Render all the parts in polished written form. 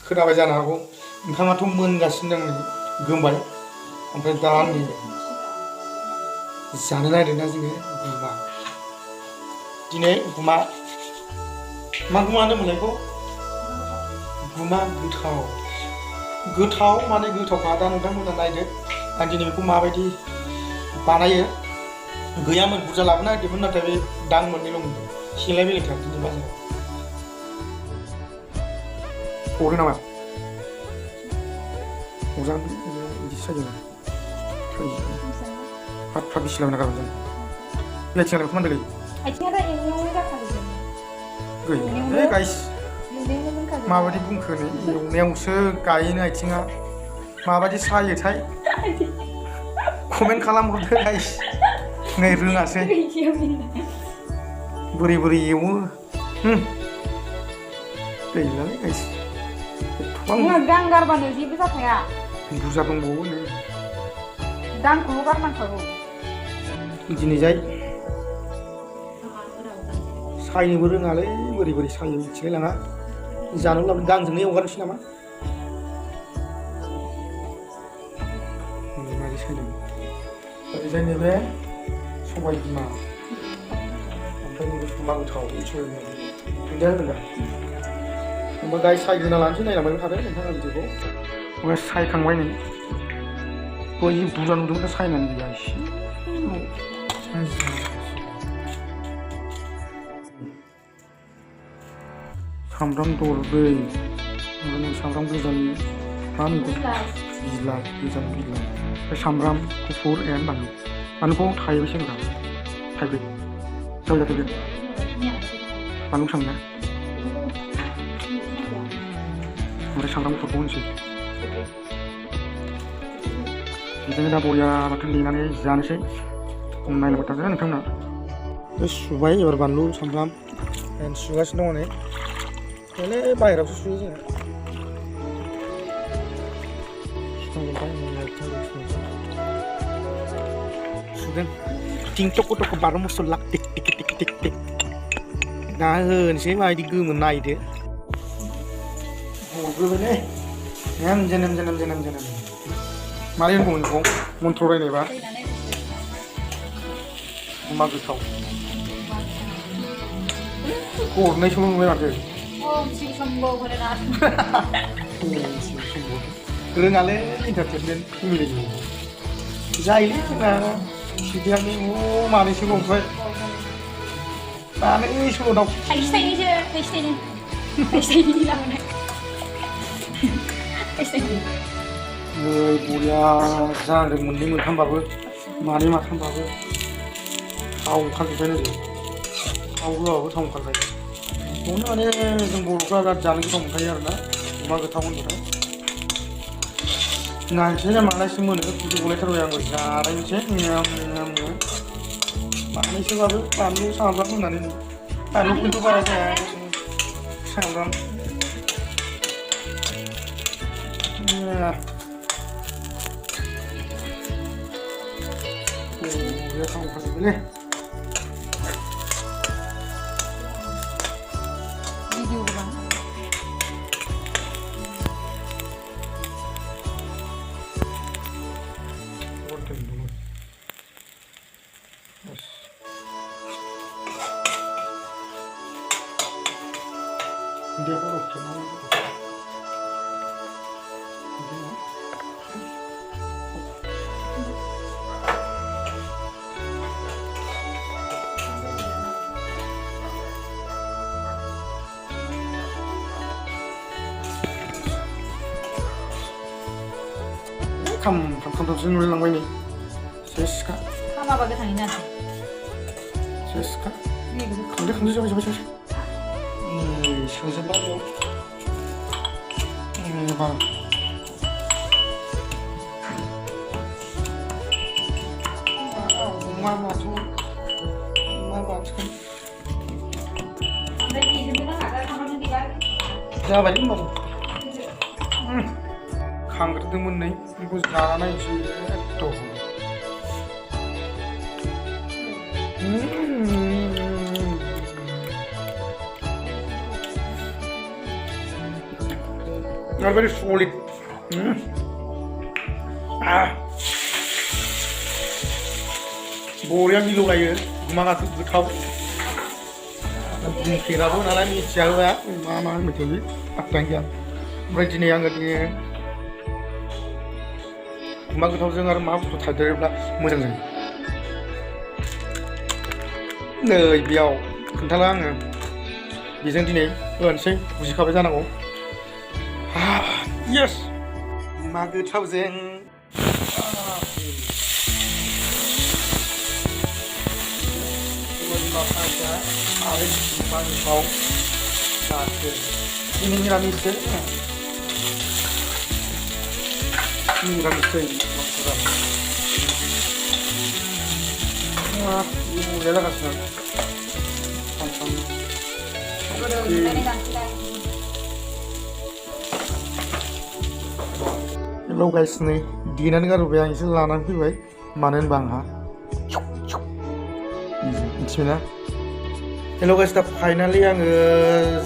खोनाबाय जानो हागौ ओंखामाथ' मोनगासिनो दं नै गोमबाय ओमफ्राय दा नै जानो नागिरदोंना जोङो गुमा दिनै गुमा मा गुमा होनोमोनलाय बेखौ गुमा गोथाव माने गोथावखा दा नोंथांमोना नायदो आं दिनै बेखौ माबायदि बानायो गैयामोन बुरजा लाबोनो नागिरदोंमोन नाथाय बे दां मोननैल'मोन सेलाय बेलेगथार दिनै बाजाराव हरो नामा हरजागोन बिदिसो जायो फाट बिसि लाबोना गारहरदों बे आथिङालाय बेखौ मानदों आथिङा दा एवनायावनो जाखादों गै गाइस माबायदि बुंखो नै एवनायावसो गायोनो आथिङा माबायदि सायोथाय कमेन्ट खालामहरदो गाइस नै रोङासै बोरै एवो गैलालै गाइस गां गारबानो जेबो जाखाया बुरजा दंबावो नै गांखौल' गारनांखागौ दिनैजाय सायनोबो रोङालै बोरै सायो मिथिलाय लाङा जानो लाबोनो गांजोंनो एवगारनोसै नामा मारै सायदों ओरैजाय नैबे सबाय बिमा ओमफ्राय नैबे गुमा गोथाव सबाय बिमा दुन्दिया होदों दा होमबा गाय सायग्रोना लानोसै नायलांबाय थादो नोंथाङा भिडिअखौ ओमफ्राय सायखांबाय नै बै बुरजा नुदोंमोन दा सायनानै गैया एसे सामब्राम दरब्रै ओमफ्राय सामब्राम गोजानि मा होनगौ बिलाइ गोजानि बिलाइ ओमफ्राय सामब्राम गुफुर बानलुखौ थाइबैसे होनबा थाइब्रै जाबाय जाथों बानलु सामब्राम ओमफ्राय सामब्राम गुफुरखौ होनोसै बिदिनो दा बरिया बाथोन देनानै जानोसै नायलांबाय थादो नोंथांमोना बे सुबाय एबार बानलु सामब्राम सुगासिनो दङ नै बेले बाहेरायावसो सुयो जोङो सुदों टिं टक टक बार' मस्ला teak teak teak teak teak दा होनोसै माबायदि गोमो नायदो हरग्रोबाय जोनोम मारै होनगौमोन बेखौ मन्थ्र रायनायबा गुमा गोथाव हरनायसोल' नुबाय माथो रोङालै इन्टारटेनमेन्ट फेमिलि जायोलै जोंना सिगांनि मानैसो ओमफ्राय दानैसोल' दाउ थाइसे नै बरिया जादों मोननै मोनथामबाबो मानै माथामबाबो थाव ओंखारजोब्बाय नै थाव होआबाबो थाव ओंखारबाय बेखौनो माने जों बर'फ्रा बिराद जानो गोथाव मोनखायो आरोना गुमा गोथाव होनबाथाय नायनोसै मालायसो मोनो बिदि गलायथारबाय आंबो जानायनोसै मानैसोबाबो बानलु सामब्राम होनानै बानलु खिन्थु बारा जाया सामब्राम थाव ओंखारजोब्बायलै खामथामसो नुलायलांबाय नै सेसखा खामाबा गोथाङैनो सेसखा खांदो जाबाय सोजोब्बाय बेयाव मा बाथोन जाबाय होनबाबो खांग्रोदोंमोन नै बेखौ जानायसै एकदम Not very solid. बरिया मिलौलायो गुमागाथ गोथाव बुंफेराबो नालाय मिथियाबो मा मा होनबाय आत्ता गैया ओमफ्राय दिनै आङो गुमा गोथावजों आरो मा बुस्थु थादेरोब्ला मोजां जायो नै बेयाव खोन्थाला आङो बेजों दिनै होनोसै बुजिखाबाय जानांगौ येस गुमा गोथावजों आरो गुमा गोथाव जादो दिनै निरामिससो निरामिससै मोनलायलागासिनो हेलौ गाइस नै देनानै गारबोबाय आं एसे लानानै फैबाय मानो होनबा आंहा मिथिबायना हेलौ गाइस दा फाइनालि आङो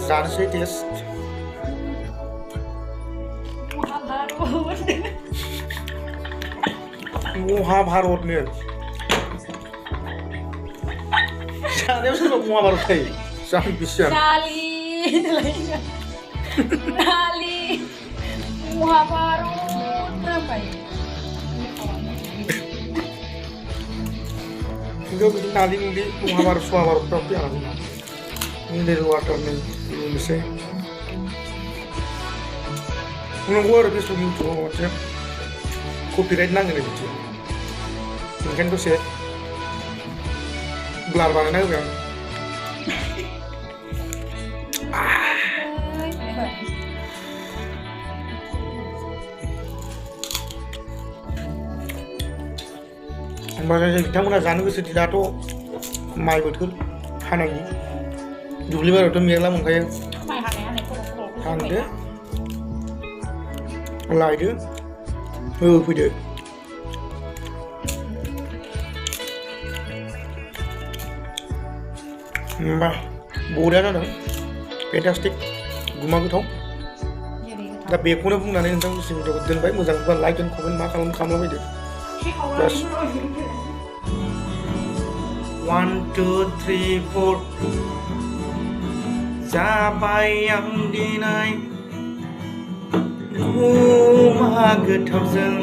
जानोसै टेस्ट महाभारतनो जानायाव सोरबा महाभारत थायो जानो बिसिबां Dali Muhammad apa ya? Enggak bikin nali nih Muhammad tapi apa? Ini dari water nih Indonesia. Gua harus bikin coba macam copyright nang ini gitu. Mungkin tuh sih belar banget nih kan. Makanya bitamuna जानो गोसो दाथ' माइ बोथोर हानायनि दुब्लि बारियावथ' मेरला मोनखायो हानदो लायदो होफैदो होमबा बरिया जादों फेन्टास्टिक गुमा गोथाव दा बेखौनो बुंनानै नोंथांनि भिडिअखौ दोनबाय मोजां मोनबा लाइक एन्ड कमेन्ट मा खालामलाबायदो Just 1, 2, 3, 4 जाबाय आं दिनै गुमा गोथावजों